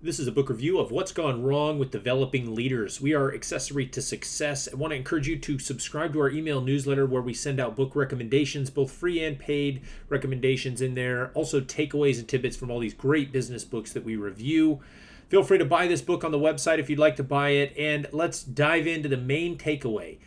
This is a book review of What's Gone Wrong with Developing Leaders. We are Accessory to Success. I want to encourage you to subscribe to our email newsletter where we send out book recommendations, both free and paid recommendations in there. Also, takeaways and tidbits from all these great business books that we review. Feel free to buy this book on the website if you'd like to buy it. And let's dive into the main takeaway.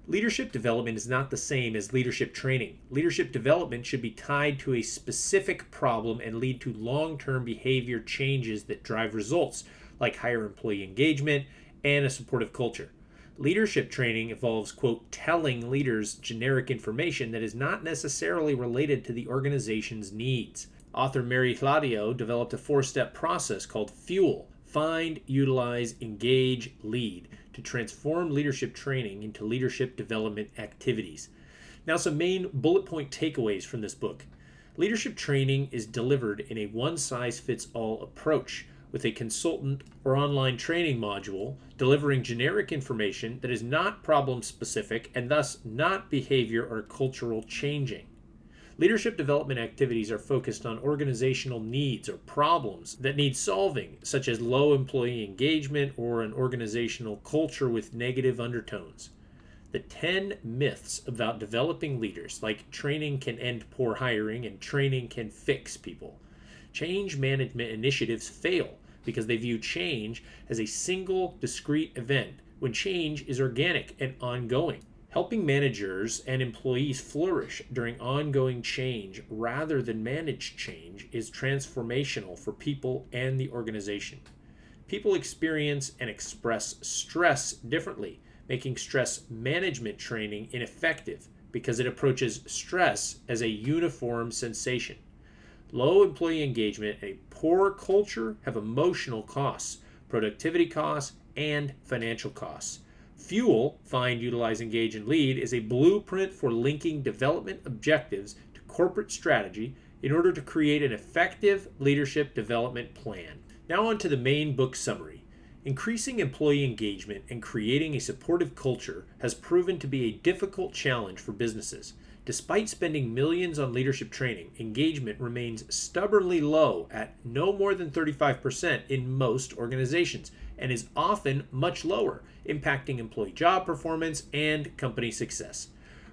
Leadership development is not the same as leadership training. Leadership development should be tied to a specific problem and lead to long-term behavior changes that drive results, like higher employee engagement and a supportive culture. Leadership training involves, quote, telling leaders generic information that is not necessarily related to the organization's needs. Author Mary Hladio developed a 4-step process called FUEL, Find, Utilize, Engage, Lead, to transform leadership training into leadership development activities. Now, some main bullet point takeaways from this book. Leadership training is delivered in a one-size-fits-all approach, with a consultant or online training module delivering generic information that is not problem-specific and thus not behavior or cultural changing. Leadership development activities are focused on organizational needs or problems that need solving, such as low employee engagement or an organizational culture with negative undertones. The 10 myths about developing leaders, like training can end poor hiring and training can fix people. Change management initiatives fail because they view change as a single, discrete event, when change is organic and ongoing. Helping managers and employees flourish during ongoing change rather than managed change is transformational for people and the organization. People experience and express stress differently, making stress management training ineffective because it approaches stress as a uniform sensation. Low employee engagement and a poor culture have emotional costs, productivity costs, and financial costs. FUEL, Find, Utilize, Engage, and Lead, is a blueprint for linking development objectives to corporate strategy in order to create an effective leadership development plan. Now on to the main book summary. Increasing employee engagement and creating a supportive culture has proven to be a difficult challenge for businesses. Despite spending millions on leadership training, engagement remains stubbornly low at no more than 35% in most organizations and is often much lower, impacting employee job performance and company success.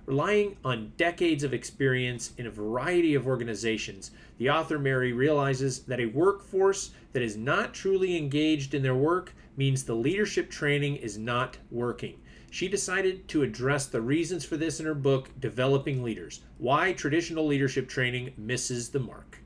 Relying on decades of experience in a variety of organizations, the author Mary realizes that a workforce that is not truly engaged in their work means the leadership training is not working. She decided to address the reasons for this in her book, Developing Leaders: Why Traditional Leadership Training Misses the Mark.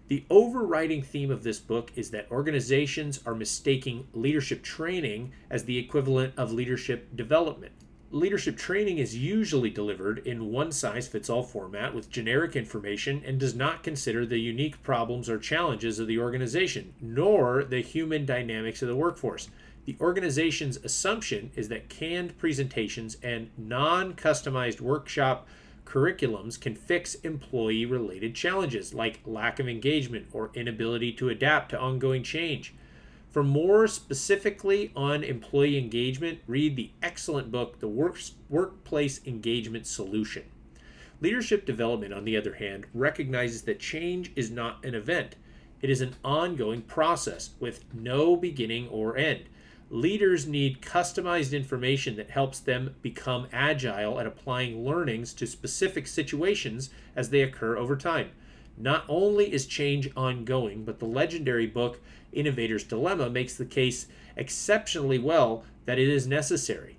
The overriding theme of this book is that organizations are mistaking leadership training as the equivalent of leadership development. Leadership training is usually delivered in one-size-fits-all format with generic information and does not consider the unique problems or challenges of the organization, nor the human dynamics of the workforce. The organization's assumption is that canned presentations and non-customized workshop curriculums can fix employee-related challenges like lack of engagement or inability to adapt to ongoing change. For more specifically on employee engagement, read the excellent book, The Workplace Engagement Solution. Leadership development, on the other hand, recognizes that change is not an event. It is an ongoing process with no beginning or end. Leaders need customized information that helps them become agile at applying learnings to specific situations as they occur over time. Not only is change ongoing, but the legendary book Innovator's Dilemma makes the case exceptionally well that it is necessary.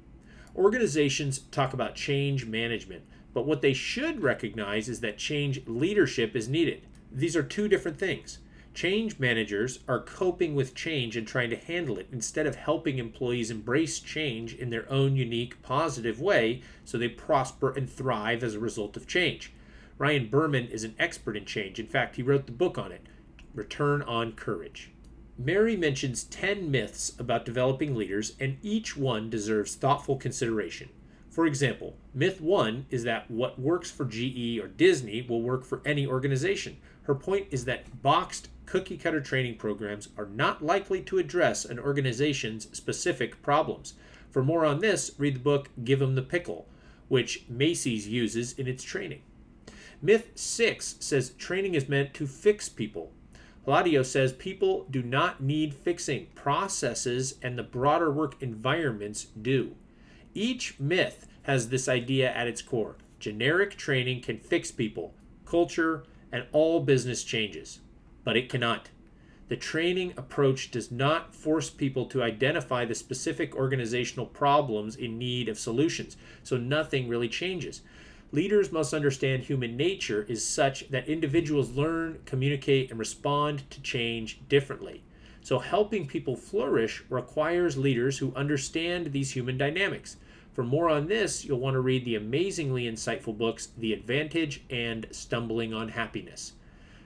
Organizations talk about change management, but what they should recognize is that change leadership is needed. These are two different things. Change managers are coping with change and trying to handle it instead of helping employees embrace change in their own unique, positive way so they prosper and thrive as a result of change. Ryan Berman is an expert in change. In fact, he wrote the book on it, Return on Courage. Mary mentions 10 myths about developing leaders, and each one deserves thoughtful consideration. For example, myth 1 is that what works for GE or Disney will work for any organization. Her point is that boxed, cookie-cutter training programs are not likely to address an organization's specific problems. For more on this, read the book Give 'em the Pickle, which Macy's uses in its training. Myth 6 says training is meant to fix people. Hladio says people do not need fixing. Processes and the broader work environments do. Each myth has this idea at its core. Generic training can fix people, culture, and all business changes. But it cannot. The training approach does not force people to identify the specific organizational problems in need of solutions, so nothing really changes. Leaders must understand human nature is such that individuals learn, communicate, and respond to change differently. So helping people flourish requires leaders who understand these human dynamics. For more on this, you'll want to read the amazingly insightful books The Advantage and Stumbling on Happiness.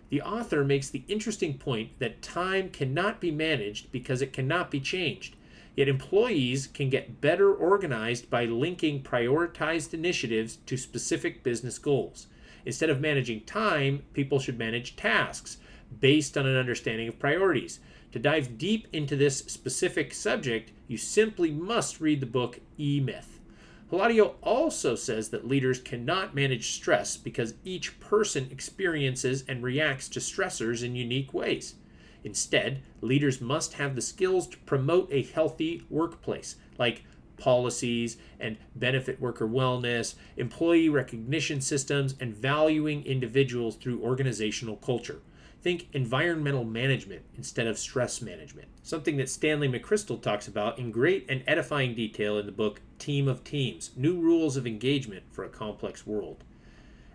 The author makes the interesting point that time cannot be managed because it cannot be changed. Yet employees can get better organized by linking prioritized initiatives to specific business goals. Instead of managing time, people should manage tasks based on an understanding of priorities. To dive deep into this specific subject, you simply must read the book E-Myth. Hladio also says that leaders cannot manage stress because each person experiences and reacts to stressors in unique ways. Instead, leaders must have the skills to promote a healthy workplace, like policies and benefit worker wellness, employee recognition systems, and valuing individuals through organizational culture. Think environmental management instead of stress management, something that Stanley McChrystal talks about in great and edifying detail in the book Team of Teams, New Rules of Engagement for a Complex World.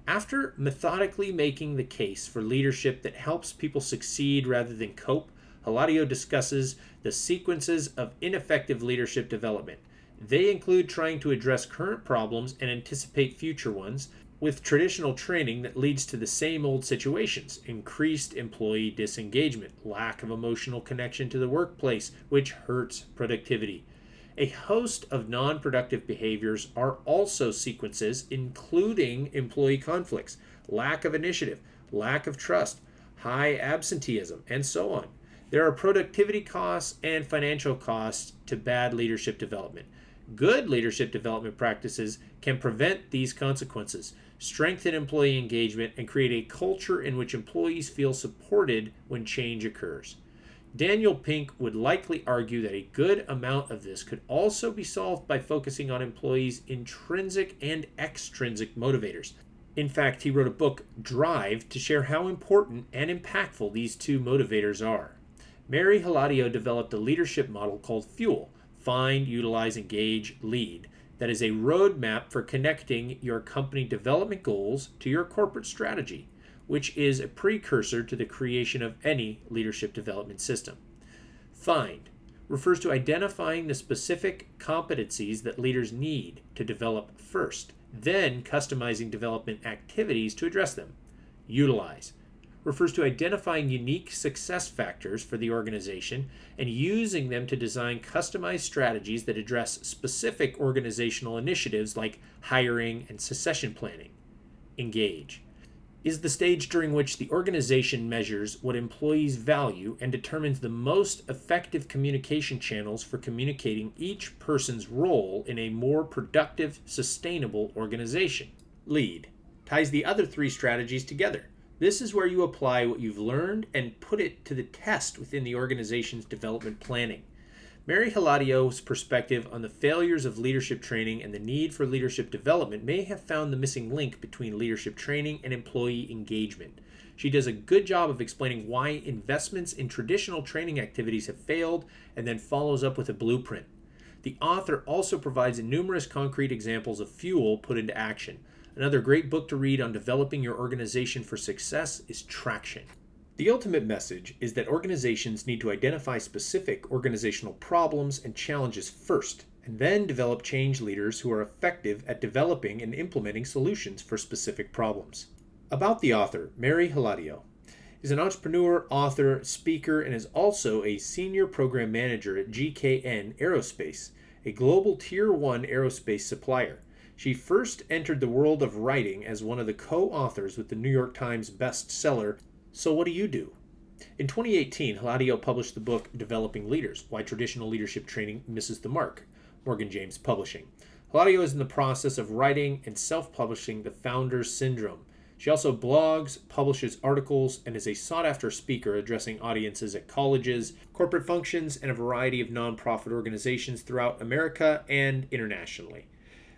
After methodically making the case for leadership that helps people succeed rather than cope, Hladio discusses the sequences of ineffective leadership development. They include trying to address current problems and anticipate future ones, with traditional training that leads to the same old situations: increased employee disengagement, lack of emotional connection to the workplace, which hurts productivity. A host of non-productive behaviors are also sequences, including employee conflicts, lack of initiative, lack of trust, high absenteeism, and so on. There are productivity costs and financial costs to bad leadership development. Good leadership development practices can prevent these consequences, strengthen employee engagement, and create a culture in which employees feel supported when change occurs. Daniel Pink would likely argue that a good amount of this could also be solved by focusing on employees' intrinsic and extrinsic motivators. In fact, he wrote a book, Drive, to share how important and impactful these two motivators are. Mary Hladio developed a leadership model called Fuel, Find, Utilize, Engage, Lead, that is a roadmap for connecting your company development goals to your corporate strategy, which is a precursor to the creation of any leadership development system. Find refers to identifying the specific competencies that leaders need to develop first, then customizing development activities to address them. Utilize refers to identifying unique success factors for the organization and using them to design customized strategies that address specific organizational initiatives like hiring and succession planning. Engage is the stage during which the organization measures what employees value and determines the most effective communication channels for communicating each person's role in a more productive, sustainable organization. Lead ties the other three strategies together. This is where you apply what you've learned and put it to the test within the organization's development planning. Mary Hladio's perspective on the failures of leadership training and the need for leadership development may have found the missing link between leadership training and employee engagement. She does a good job of explaining why investments in traditional training activities have failed and then follows up with a blueprint. The author also provides numerous concrete examples of fuel put into action. Another great book to read on developing your organization for success is Traction. The ultimate message is that organizations need to identify specific organizational problems and challenges first, and then develop change leaders who are effective at developing and implementing solutions for specific problems. About the author, Mary Hladio is an entrepreneur, author, speaker, and is also a senior program manager at GKN Aerospace, a global Tier 1 aerospace supplier. She first entered the world of writing as one of the co-authors with the New York Times bestseller, So What Do You Do? In 2018, Hladio published the book Developing Leaders, Why Traditional Leadership Training Misses the Mark, Morgan James Publishing. Hladio is in the process of writing and self-publishing The Founder's Syndrome, She also blogs, publishes articles, and is a sought-after speaker addressing audiences at colleges, corporate functions, and a variety of nonprofit organizations throughout America and internationally.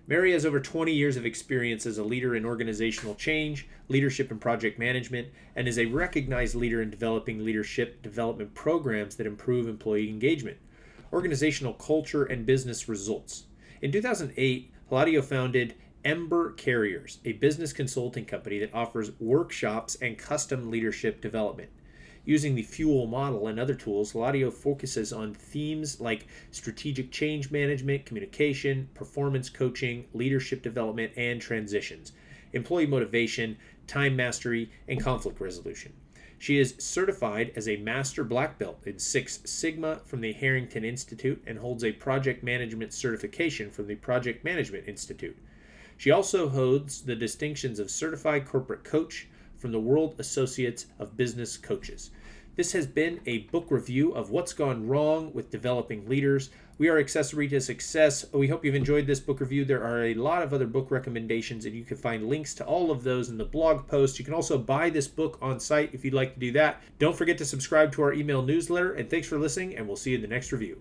Mary has over 20 years of experience as a leader in organizational change, leadership and project management, and is a recognized leader in developing leadership development programs that improve employee engagement, organizational culture, and business results. In 2008, Hladio founded Ember Carriers, a business consulting company that offers workshops and custom leadership development. Using the Fuel model and other tools, Hladio focuses on themes like strategic change management, communication, performance coaching, leadership development, and transitions, employee motivation, time mastery, and conflict resolution. She is certified as a Master Black Belt in Six Sigma from the Harrington Institute and holds a project management certification from the Project Management Institute. She also holds the distinctions of Certified Corporate Coach from the World Associates of Business Coaches. This has been a book review of What's Gone Wrong with Developing Leaders. We are Accessory to Success. We hope you've enjoyed this book review. There are a lot of other book recommendations, and you can find links to all of those in the blog post. You can also buy this book on site if you'd like to do that. Don't forget to subscribe to our email newsletter, and thanks for listening, and we'll see you in the next review.